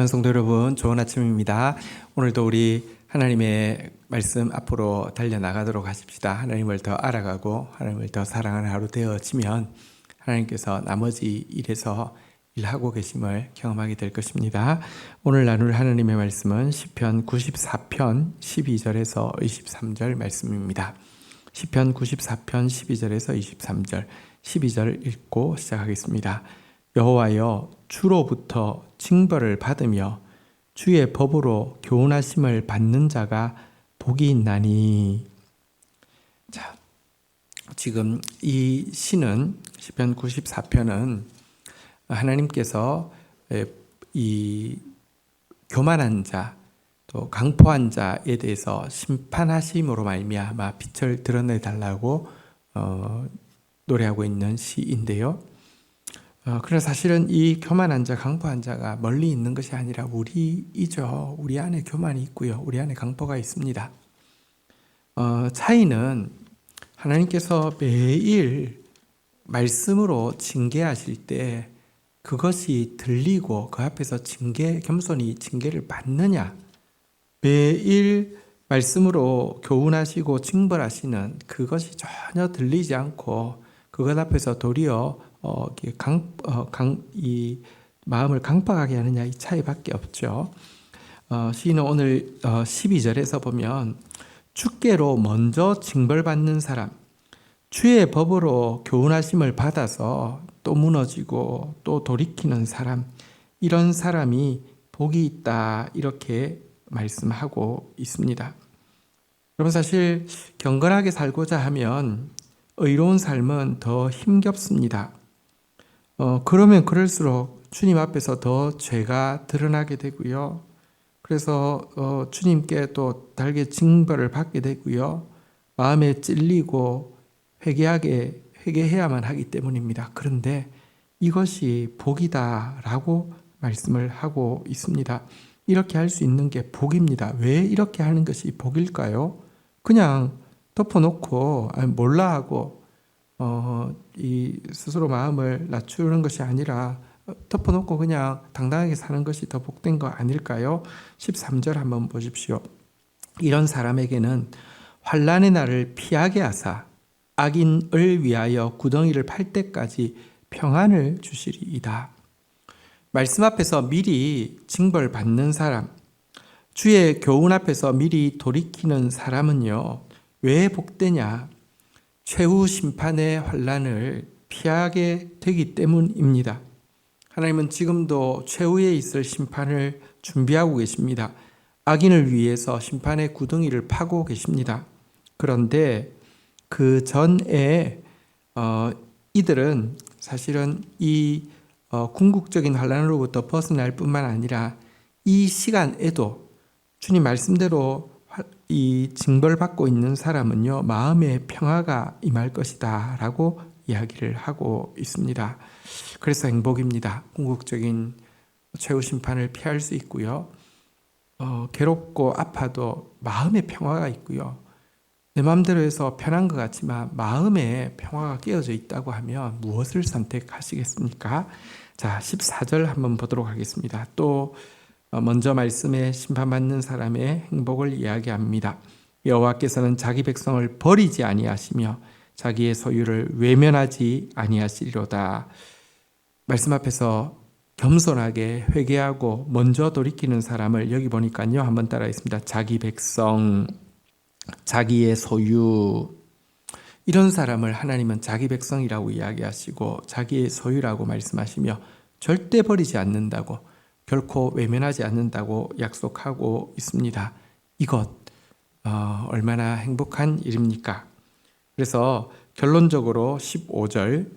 사랑하는 성도 여러분, 좋은 아침입니다. 오늘도 우리 하나님의 말씀 앞으로 달려나가도록 하십시다. 하나님을 더 알아가고 하나님을 더 사랑하는 하루 되어지면 하나님께서 나머지 일에서 일하고 계심을 경험하게 될 것입니다. 오늘 나눌 하나님의 말씀은 시편 94편 12절에서 23절 말씀입니다. 시편 94편 12절에서 23절, 12절 읽고 시작하겠습니다. 여호와여, 주로부터 징벌을 받으며 주의 법으로 교훈하심을 받는 자가 복이 있나니. 자, 지금 이 시는 시편 94편은 하나님께서 이 교만한 자, 또 강포한 자에 대해서 심판하심으로 말미암아 빛을 드러내달라고 노래하고 있는 시인데요. 그래서 사실은 이 교만한 자, 강포한 자가 멀리 있는 것이 아니라 우리이죠. 우리 안에 교만이 있고요. 우리 안에 강포가 있습니다. 차이는 하나님께서 매일 말씀으로 징계하실 때 그것이 들리고 그 앞에서 겸손히 징계를 받느냐, 매일 말씀으로 교훈하시고 징벌하시는 그것이 전혀 들리지 않고 그것 앞에서 도리어 이 마음을 강박하게 하느냐, 이 차이밖에 없죠. 시인은 오늘 12절에서 보면 주께로 먼저 징벌받는 사람, 주의 법으로 교훈하심을 받아서 또 무너지고 또 돌이키는 사람, 이런 사람이 복이 있다, 이렇게 말씀하고 있습니다. 여러분, 사실 경건하게 살고자 하면 의로운 삶은 더 힘겹습니다. 그러면 그럴수록 주님 앞에서 더 죄가 드러나게 되고요. 그래서 주님께 또 달게 징벌을 받게 되고요. 마음에 찔리고 회개해야만 하기 때문입니다. 그런데 이것이 복이다라고 말씀을 하고 있습니다. 이렇게 할 수 있는 게 복입니다. 왜 이렇게 하는 것이 복일까요? 그냥 덮어놓고 몰라 하고 이 스스로 마음을 낮추는 것이 아니라 덮어놓고 그냥 당당하게 사는 것이 더 복된 거 아닐까요? 13절 한번 보십시오. 이런 사람에게는 환난의 날을 피하게 하사 악인을 위하여 구덩이를 팔 때까지 평안을 주시리이다. 말씀 앞에서 미리 징벌받는 사람, 주의 교훈 앞에서 미리 돌이키는 사람은요, 왜 복되냐? 최후 심판의 환난을 피하게 되기 때문입니다. 하나님은 지금도 최후에 있을 심판을 준비하고 계십니다. 악인을 위해서 심판의 구덩이를 파고 계십니다. 그런데 그 전에 이들은 사실은 이 궁극적인 환난으로부터 벗어날 뿐만 아니라 이 시간에도 주님 말씀대로 이 징벌받고 있는 사람은요, 마음의 평화가 임할 것이다 라고 이야기를 하고 있습니다. 그래서 행복입니다. 궁극적인 최후 심판을 피할 수 있고요. 괴롭고 아파도 마음의 평화가 있고요. 내 마음대로 해서 편한 것 같지만 마음에 평화가 깨어져 있다고 하면 무엇을 선택하시겠습니까? 자, 14절 한번 보도록 하겠습니다. 또 먼저 말씀에 심판받는 사람의 행복을 이야기합니다. 여호와께서는 자기 백성을 버리지 아니하시며 자기의 소유를 외면하지 아니하시리로다. 말씀 앞에서 겸손하게 회개하고 먼저 돌이키는 사람을 여기 보니까요, 한번 따라하겠습니다. 자기 백성, 자기의 소유, 이런 사람을 하나님은 자기 백성이라고 이야기하시고 자기의 소유라고 말씀하시며 절대 버리지 않는다고, 결코 외면하지 않는다고 약속하고 있습니다. 이것 얼마나 행복한 일입니까? 그래서 결론적으로 15절,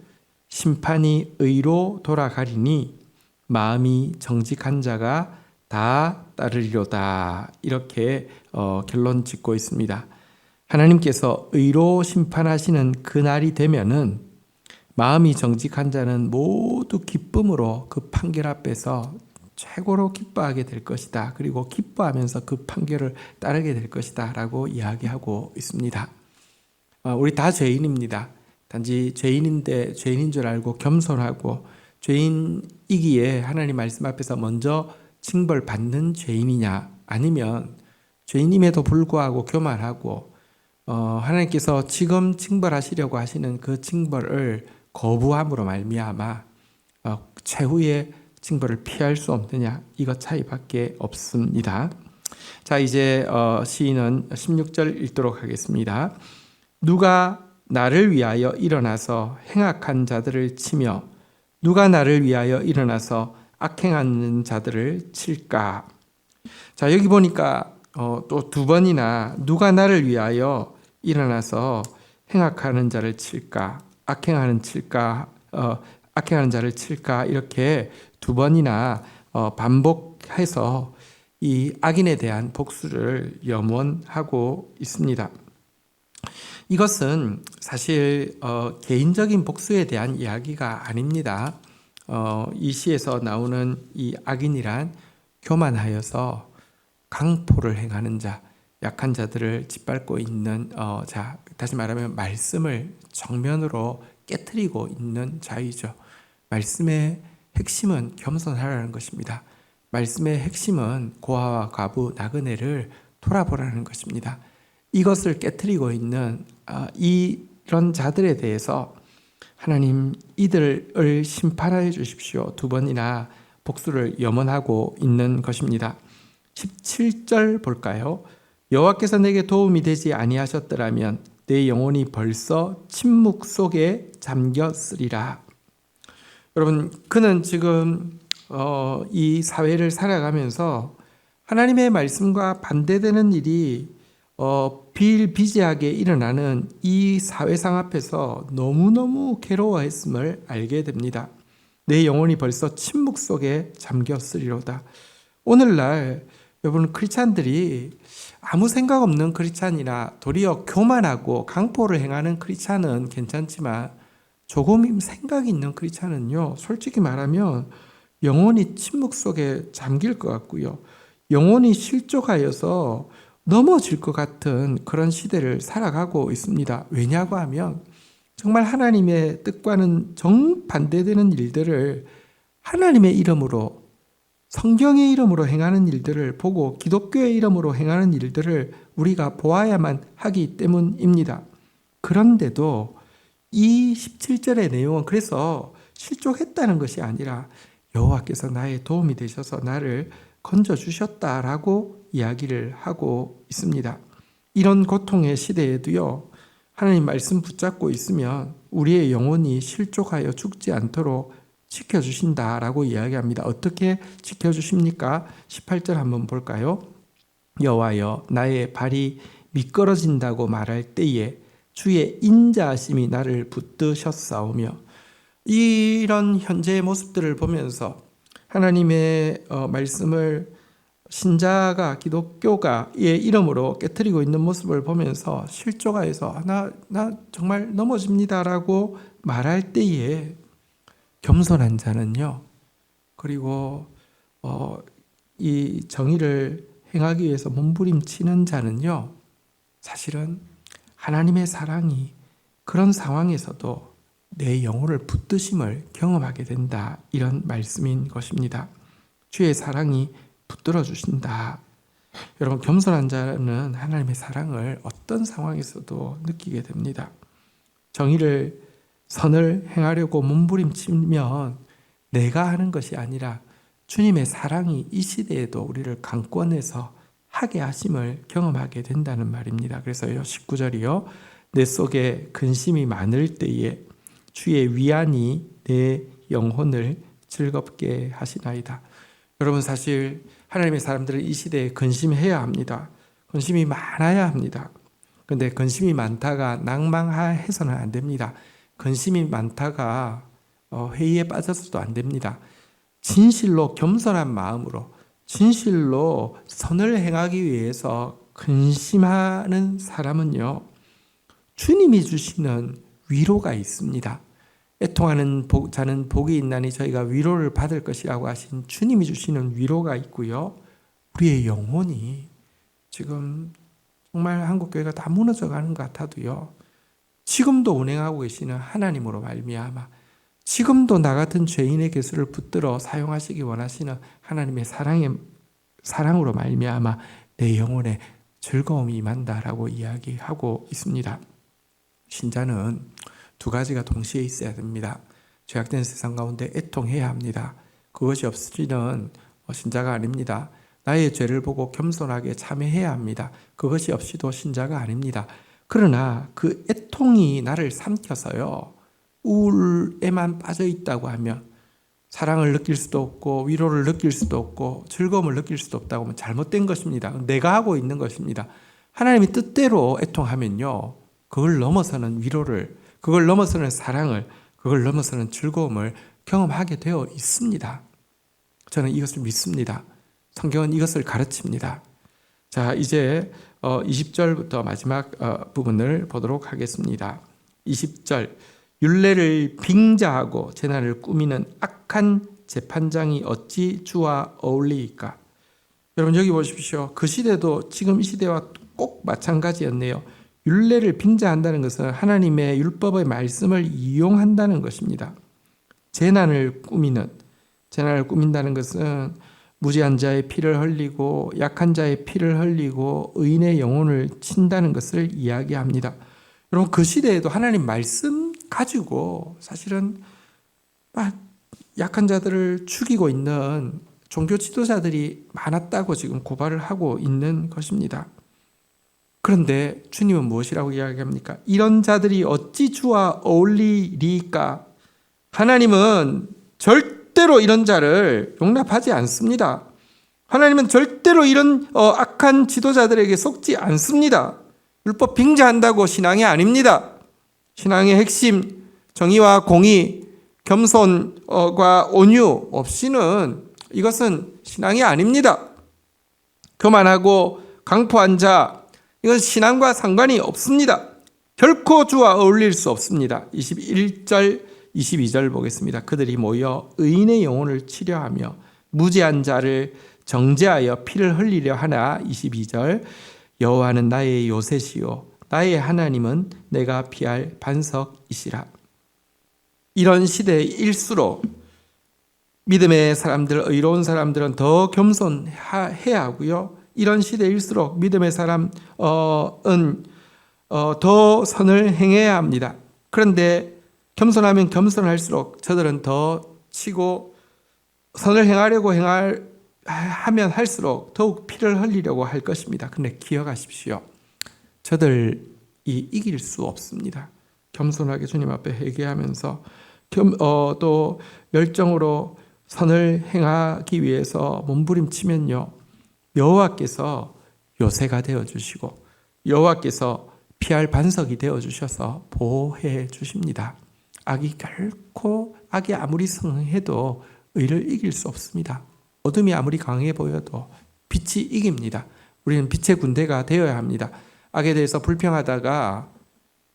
심판이 의로 돌아가리니 마음이 정직한 자가 다 따르리로다, 이렇게 결론 짓고 있습니다. 하나님께서 의로 심판하시는 그날이 되면은 마음이 정직한 자는 모두 기쁨으로 그 판결 앞에서 최고로 기뻐하게 될 것이다. 그리고 기뻐하면서 그 판결을 따르게 될 것이다 라고 이야기하고 있습니다. 우리 다 죄인입니다. 단지 죄인인데 죄인인 줄 알고 겸손하고 죄인이기에 하나님 말씀 앞에서 먼저 징벌 받는 죄인이냐, 아니면 죄인임에도 불구하고 교만하고 하나님께서 지금 징벌하시려고 하시는 그 징벌을 거부함으로 말미암아 최후의 징벌을 피할 수 없느냐, 이것 차이밖에 없습니다. 자, 이제 시인은 16절 읽도록 하겠습니다. 누가 나를 위하여 일어나서 행악한 자들을 치며 누가 나를 위하여 일어나서 악행하는 자들을 칠까? 자, 여기 보니까 또 두 번이나 누가 나를 위하여 일어나서 행악하는 자를 칠까, 악행하는 자를 칠까, 이렇게 두 번이나 반복해서 이 악인에 대한 복수를 염원하고 있습니다. 이것은 사실 개인적인 복수에 대한 이야기가 아닙니다. 이 시에서 나오는 이 악인이란 교만하여서 강포를 행하는 자, 약한 자들을 짓밟고 있는 자, 다시 말하면 말씀을 정면으로 깨트리고 있는 자이죠. 말씀의 핵심은 겸손하라는 것입니다. 말씀의 핵심은 고아와 과부, 나그네를 돌아보라는 것입니다. 이것을 깨트리고 있는 이런 자들에 대해서 하나님, 이들을 심판하여 주십시오, 두 번이나 복수를 염원하고 있는 것입니다. 17절 볼까요? 여호와께서 내게 도움이 되지 아니하셨더라면 내 영혼이 벌써 침묵 속에 잠겼으리라. 여러분, 그는 지금 이 사회를 살아가면서 하나님의 말씀과 반대되는 일이 비일비재하게 일어나는 이 사회상 앞에서 너무너무 괴로워했음을 알게 됩니다. 내 영혼이 벌써 침묵 속에 잠겼으리로다. 오늘날 여러분, 크리스찬들이 아무 생각 없는 크리스찬이나 도리어 교만하고 강포를 행하는 크리스찬은 괜찮지만 조금 생각이 있는 크리스찬은요, 솔직히 말하면 영혼이 침묵 속에 잠길 것 같고요, 영혼이 실족하여서 넘어질 것 같은 그런 시대를 살아가고 있습니다. 왜냐고 하면 정말 하나님의 뜻과는 정반대되는 일들을 하나님의 이름으로, 성경의 이름으로 행하는 일들을 보고 기독교의 이름으로 행하는 일들을 우리가 보아야만 하기 때문입니다. 그런데도 이 17절의 내용은 그래서 실족했다는 것이 아니라 여호와께서 나의 도움이 되셔서 나를 건져주셨다라고 이야기를 하고 있습니다. 이런 고통의 시대에도요, 하나님 말씀 붙잡고 있으면 우리의 영혼이 실족하여 죽지 않도록 지켜주신다라고 이야기합니다. 어떻게 지켜주십니까? 18절 한번 볼까요? 여호와여, 나의 발이 미끄러진다고 말할 때에 주의 인자하심이 나를 붙드셨사오며. 이런 현재의 모습들을 보면서 하나님의 말씀을 신자가, 기독교가의 이름으로 깨트리고 있는 모습을 보면서 실족하여서 나 정말 넘어집니다라고 말할 때에 겸손한 자는요, 그리고 이 정의를 행하기 위해서 몸부림치는 자는요, 사실은 하나님의 사랑이 그런 상황에서도 내 영혼을 붙드심을 경험하게 된다, 이런 말씀인 것입니다. 주의 사랑이 붙들어 주신다. 여러분, 겸손한 자는 하나님의 사랑을 어떤 상황에서도 느끼게 됩니다. 정의를, 선을 행하려고 몸부림치면 내가 하는 것이 아니라 주님의 사랑이 이 시대에도 우리를 강권해서 하게 하심을 경험하게 된다는 말입니다. 그래서요, 19절이요, 내 속에 근심이 많을 때에 주의 위안이 내 영혼을 즐겁게 하시나이다. 여러분, 사실 하나님의 사람들은 이 시대에 근심해야 합니다. 근심이 많아야 합니다. 그런데 근심이 많다가 낭망해서는 안 됩니다. 근심이 많다가 회의에 빠져서도 안 됩니다. 진실로 겸손한 마음으로, 진실로 선을 행하기 위해서 근심하는 사람은요, 주님이 주시는 위로가 있습니다. 애통하는 자는 복이 있나니 저희가 위로를 받을 것이라고 하신 주님이 주시는 위로가 있고요, 우리의 영혼이 지금 정말 한국교회가 다 무너져가는 것 같아도요, 지금도 운행하고 계시는 하나님으로 말미암아 지금도 나 같은 죄인의 개수를 붙들어 사용하시기 원하시는 하나님의 사랑으로 말미암아 내 영혼에 즐거움이 임한다라고 이야기하고 있습니다. 신자는 두 가지가 동시에 있어야 됩니다. 죄악된 세상 가운데 애통해야 합니다. 그것이 없이는 신자가 아닙니다. 나의 죄를 보고 겸손하게 참회해야 합니다. 그것이 없이도 신자가 아닙니다. 그러나 그 애통이 나를 삼켜서요, 우울에만 빠져 있다고 하면 사랑을 느낄 수도 없고 위로를 느낄 수도 없고 즐거움을 느낄 수도 없다고 하면 잘못된 것입니다. 내가 하고 있는 것입니다. 하나님이 뜻대로 애통하면요, 그걸 넘어서는 위로를, 그걸 넘어서는 사랑을, 그걸 넘어서는 즐거움을 경험하게 되어 있습니다. 저는 이것을 믿습니다. 성경은 이것을 가르칩니다. 자, 이제 20절부터 마지막 부분을 보도록 하겠습니다. 20절, 율례를 빙자하고 재난을 꾸미는 악한 재판장이 어찌 주와 어울리이까? 여러분 여기 보십시오. 그 시대도 지금 이 시대와 꼭 마찬가지였네요. 율례를 빙자한다는 것은 하나님의 율법의 말씀을 이용한다는 것입니다. 재난을 꾸민다는 것은 무지한 자의 피를 흘리고 약한 자의 피를 흘리고 의인의 영혼을 친다는 것을 이야기합니다. 여러분 그 시대에도 하나님 말씀 가지고 사실은 약한 자들을 죽이고 있는 종교 지도자들이 많았다고 지금 고발을 하고 있는 것입니다. 그런데 주님은 무엇이라고 이야기합니까? 이런 자들이 어찌 주와 어울리리까? 하나님은 절대로 이런 자를 용납하지 않습니다. 하나님은 절대로 이런 악한 지도자들에게 속지 않습니다. 율법 빙자한다고 신앙이 아닙니다. 신앙의 핵심, 정의와 공의, 겸손과 온유 없이는 이것은 신앙이 아닙니다. 교만하고 강포한 자, 이건 신앙과 상관이 없습니다. 결코 주와 어울릴 수 없습니다. 21절, 22절 보겠습니다. 그들이 모여 의인의 영혼을 치려하며 무죄한 자를 정죄하여 피를 흘리려 하나. 22절, 여호와는 나의 요새시요 나의 하나님은 내가 피할 반석이시라. 이런 시대일수록 믿음의 사람들, 의로운 사람들은 더 겸손해야 하고요. 이런 시대일수록 믿음의 사람은 더 선을 행해야 합니다. 그런데 겸손하면 겸손할수록 저들은 더 치고 선을 행하려고 하면 할수록 더욱 피를 흘리려고 할 것입니다. 그런데 기억하십시오. 저들이 이길 수 없습니다. 겸손하게 주님 앞에 회개하면서 또 열정으로 선을 행하기 위해서 몸부림치면요, 여호와께서 요새가 되어주시고 여호와께서 피할 반석이 되어주셔서 보호해 주십니다. 악이 아무리 성해도 의를 이길 수 없습니다. 어둠이 아무리 강해 보여도 빛이 이깁니다. 우리는 빛의 군대가 되어야 합니다. 악에 대해서 불평하다가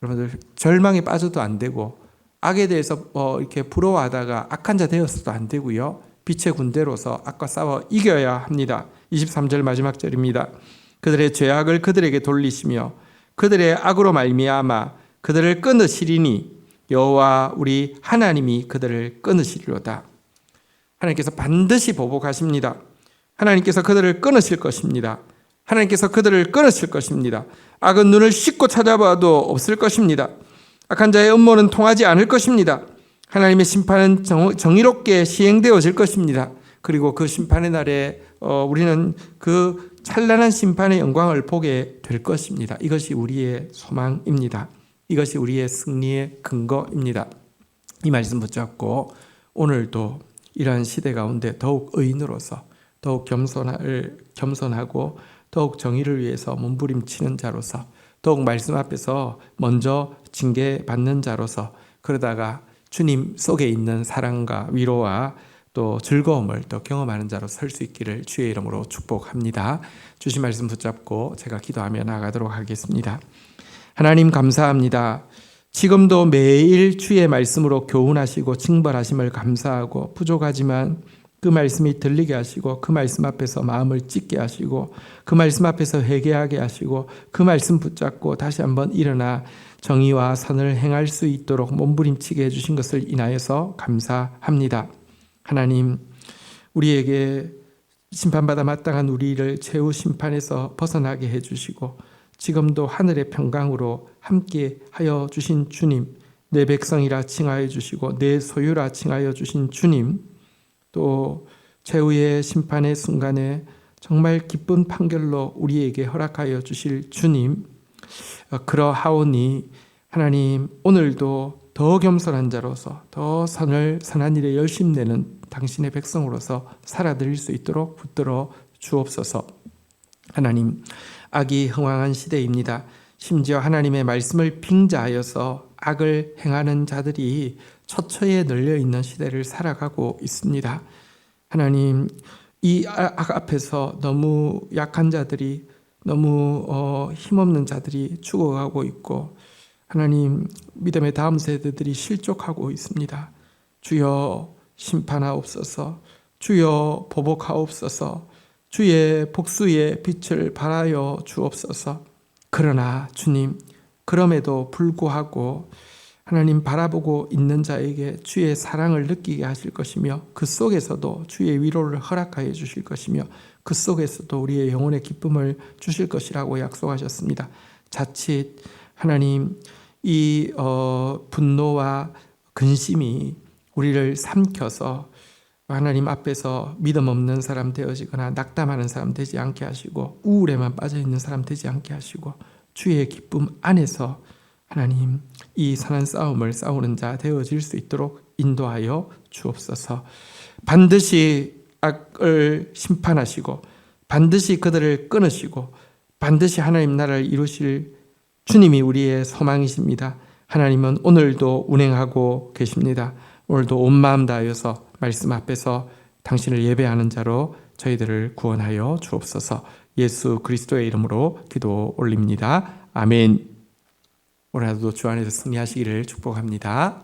여러분들 절망에 빠져도 안 되고, 악에 대해서 이렇게 부러워하다가 악한 자 되어서도 안 되고요. 빛의 군대로서 악과 싸워 이겨야 합니다. 23절 마지막 절입니다. 그들의 죄악을 그들에게 돌리시며 그들의 악으로 말미암아 그들을 끊으시리니 여호와 우리 하나님이 그들을 끊으시리로다. 하나님께서 반드시 보복하십니다. 하나님께서 그들을 끊으실 것입니다. 하나님께서 그들을 끊으실 것입니다. 악은 눈을 씻고 찾아봐도 없을 것입니다. 악한 자의 음모는 통하지 않을 것입니다. 하나님의 심판은 정의롭게 시행되어질 것입니다. 그리고 그 심판의 날에 우리는 그 찬란한 심판의 영광을 보게 될 것입니다. 이것이 우리의 소망입니다. 이것이 우리의 승리의 근거입니다. 이 말씀 붙잡고 오늘도 이러한 시대 가운데 더욱 의인으로서 더욱 겸손하고 더욱 정의를 위해서 몸부림치는 자로서 더욱 말씀 앞에서 먼저 징계받는 자로서, 그러다가 주님 속에 있는 사랑과 위로와 또 즐거움을 또 경험하는 자로 설 수 있기를 주의 이름으로 축복합니다. 주신 말씀 붙잡고 제가 기도하며 나가도록 하겠습니다. 하나님 감사합니다. 지금도 매일 주의 말씀으로 교훈하시고 징벌하심을 감사하고 부족하지만 그 말씀이 들리게 하시고 그 말씀 앞에서 마음을 찢게 하시고 그 말씀 앞에서 회개하게 하시고 그 말씀 붙잡고 다시 한번 일어나 정의와 선을 행할 수 있도록 몸부림치게 해주신 것을 인하여서 감사합니다. 하나님, 우리에게 심판받아 마땅한 우리를 최후 심판에서 벗어나게 해주시고 지금도 하늘의 평강으로 함께 하여 주신 주님, 내 백성이라 칭하여 주시고 내 소유라 칭하여 주신 주님, 또 최후의 심판의 순간에 정말 기쁜 판결로 우리에게 허락하여 주실 주님, 그러하오니 하나님, 오늘도 더 겸손한 자로서 더 선한 일에 열심내는 당신의 백성으로서 살아드릴 수 있도록 붙들어 주옵소서. 하나님, 악이 흥왕한 시대입니다. 심지어 하나님의 말씀을 빙자하여서 악을 행하는 자들이 처처에 널려 있는 시대를 살아가고 있습니다. 하나님, 이 악 앞에서 너무 약한 자들이, 너무 힘없는 자들이 죽어가고 있고, 하나님, 믿음의 다음 세대들이 실족하고 있습니다. 주여 심판하옵소서, 주여 보복하옵소서, 주의 복수의 빛을 발하여 주옵소서. 그러나 주님, 그럼에도 불구하고 하나님, 바라보고 있는 자에게 주의 사랑을 느끼게 하실 것이며 그 속에서도 주의 위로를 허락하여 주실 것이며 그 속에서도 우리의 영혼의 기쁨을 주실 것이라고 약속하셨습니다. 자칫 하나님, 이 분노와 근심이 우리를 삼켜서 하나님 앞에서 믿음 없는 사람 되어지거나 낙담하는 사람 되지 않게 하시고 우울에만 빠져있는 사람 되지 않게 하시고 주의 기쁨 안에서 하나님, 이 선한 싸움을 싸우는 자 되어질 수 있도록 인도하여 주옵소서. 반드시 악을 심판하시고 반드시 그들을 끊으시고 반드시 하나님 나라를 이루실 주님이 우리의 소망이십니다. 하나님은 오늘도 운행하고 계십니다. 오늘도 온 마음 다하여서 말씀 앞에서 당신을 예배하는 자로 저희들을 구원하여 주옵소서. 예수 그리스도의 이름으로 기도 올립니다. 아멘. 오늘 하루도 주 안에서 승리하시기를 축복합니다.